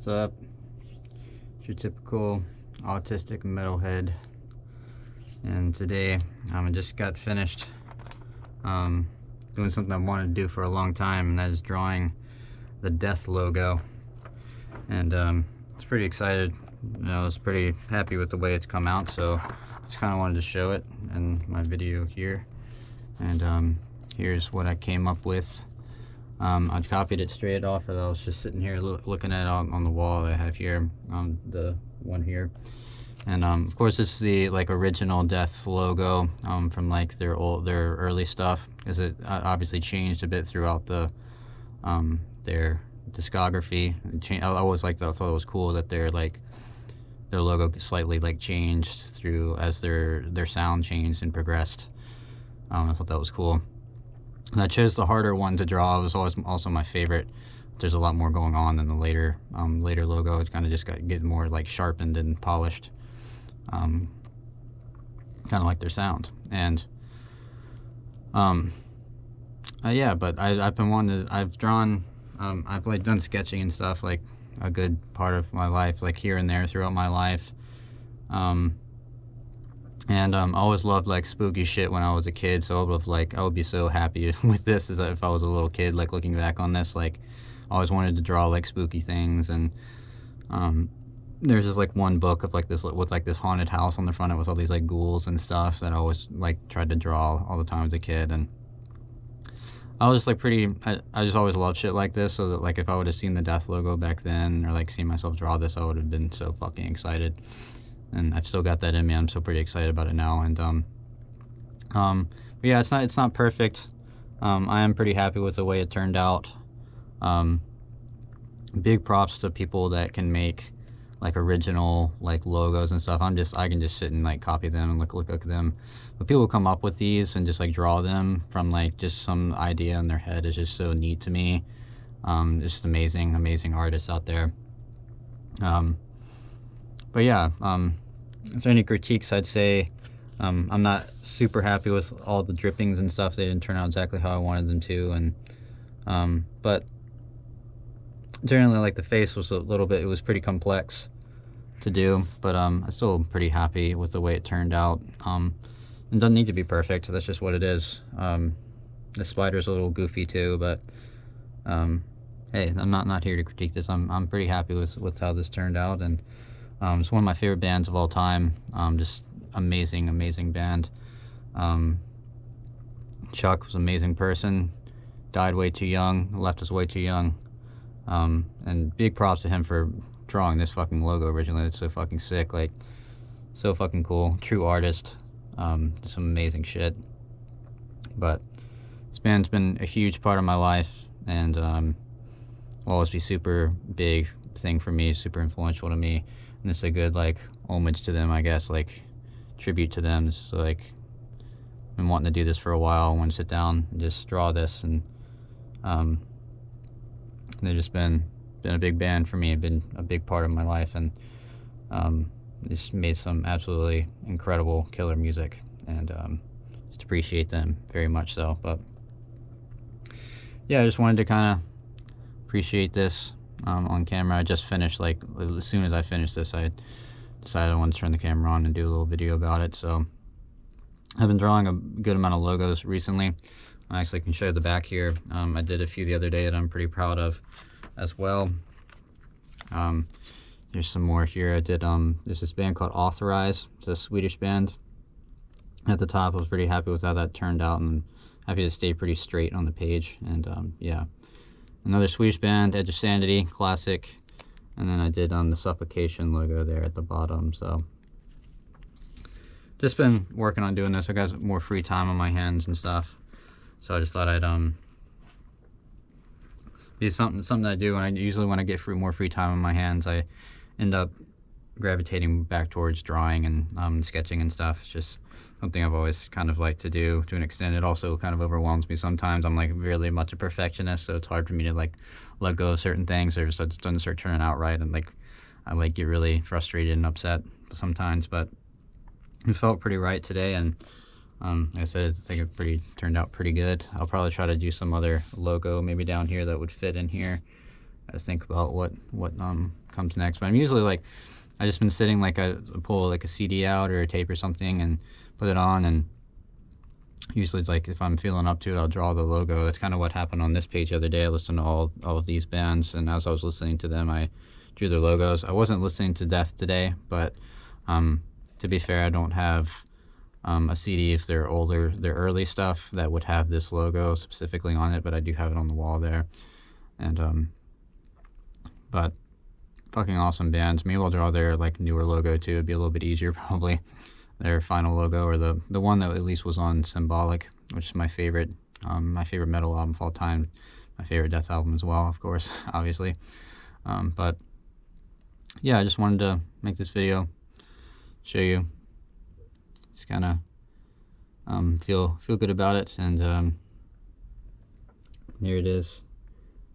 What's up? It's your typical autistic metalhead, and today I just got finished doing something I've wanted to do for a long time, and that is drawing the death logo. And it's pretty excited. I was pretty happy with the way it's come out, so just kind of wanted to show it in my video here. And here's what I came up with. I copied it straight off of, I was just sitting here looking at it on the wall that I have here, the one here. And of course it's the original Death logo from their early stuff, because it obviously changed a bit throughout their discography. I always thought it was cool that their logo slightly changed through as their sound changed and progressed. I thought that was cool. And I chose the harder one to draw. It was always also my favorite. There's a lot more going on than the later logo. It kind of just get more sharpened and polished, kind of like their sound. And yeah, but I've been wanting to. I've drawn. I've done sketching and stuff a good part of my life, here and there throughout my life. And I always loved spooky shit when I was a kid, so I would be so happy with this as if I was a little kid, looking back on this. I always wanted to draw spooky things. And there's just one book of this with this haunted house on the front of it with all these ghouls and stuff that I always tried to draw all the time as a kid. And I was just I just always loved shit like this, so that if I would have seen the Death logo back then, or seen myself draw this, I would have been so fucking excited. And I've still got that in me. I'm so pretty excited about it now. And but yeah, it's not perfect. I am pretty happy with the way it turned out. Big props to people that can make original logos and stuff. I can just sit and copy them and look at them. But people come up with these and just draw them from just some idea in their head is just so neat to me. Just amazing artists out there. But yeah, if there any critiques, I'd say I'm not super happy with all the drippings and stuff. They didn't turn out exactly how I wanted them to. And but generally the face was a little bit, it was pretty complex to do, but I'm still pretty happy with the way it turned out. It doesn't need to be perfect, that's just what it is. The spider's a little goofy too, but hey, I'm not here to critique this. I'm pretty happy with how this turned out. And it's one of my favorite bands of all time. Just amazing band. Chuck was an amazing person. Died way too young. Left us way too young. And big props to him for drawing this fucking logo originally. It's so fucking sick. So fucking cool. True artist. Some amazing shit. But this band's been a huge part of my life, and will always be super big thing for me. Super influential to me. And it's a good homage to them, I guess, tribute to them. So I've been wanting to do this for a while. I want to sit down and just draw this. And they've just been a big band for me, been a big part of my life. And just made some absolutely incredible killer music, and just appreciate them very much so. But yeah, I just wanted to kind of appreciate this on camera. I just finished, as soon as I finished this, I decided I wanted to turn the camera on and do a little video about it. So I've been drawing a good amount of logos recently. I actually can show you the back here. I did a few the other day that I'm pretty proud of as well. There's some more here. I did there's this band called Authorize. It's a Swedish band. At the top, I was pretty happy with how that turned out, and happy to stay pretty straight on the page. And yeah, another Swedish band, Edge of Sanity, classic. And then I did the Suffocation logo there at the bottom. So just been working on doing this. I got more free time on my hands and stuff, so I just thought I'd be something I do. And usually when I get more free time on my hands, I end up gravitating back towards drawing and sketching and stuff. It's just something I've always kind of liked to do to an extent. It also kind of overwhelms me sometimes. I'm really much a perfectionist, so it's hard for me to let go of certain things, or just it doesn't start turning out right, and I get really frustrated and upset sometimes. But it felt pretty right today, and like I said, I think it turned out pretty good. I'll probably try to do some other logo maybe down here that would fit in here gotta think about what comes next. But I'm usually like, I just been sitting like I pull like a CD out or a tape or something and put it on, and usually it's like if I'm feeling up to it, I'll draw the logo. That's kind of what happened on this page the other day. I listened to all of these bands, and as I was listening to them, I drew their logos. I wasn't listening to Death today, but to be fair, I don't have a CD if they're older, their early stuff that would have this logo specifically on it, but I do have it on the wall there. And but fucking awesome bands. Maybe I'll draw their like newer logo too. It'd be a little bit easier probably. Their final logo, or the one that at least was on Symbolic, which is my favorite metal album of all time, my favorite Death album as well, of course, obviously. But yeah, I just wanted to make this video, show you, just kind of feel good about it. And here it is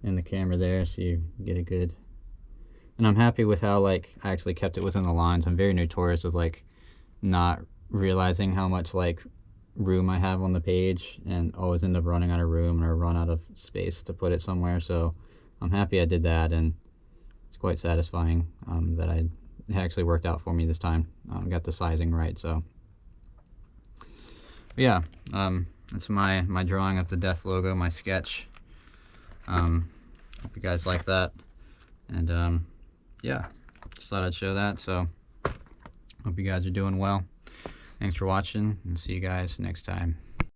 in the camera there, so you get a good. And I'm happy with how like I actually kept it within the lines. I'm very notorious with like not realizing how much like room I have on the page, and always end up running out of room or run out of space to put it somewhere. So I'm happy I did that, and it's quite satisfying that it actually worked out for me this time. Got the sizing right. So but yeah, that's my drawing of the Death logo, my sketch. Hope you guys like that, and yeah, just thought I'd show that. So hope you guys are doing well. Thanks for watching, and see you guys next time.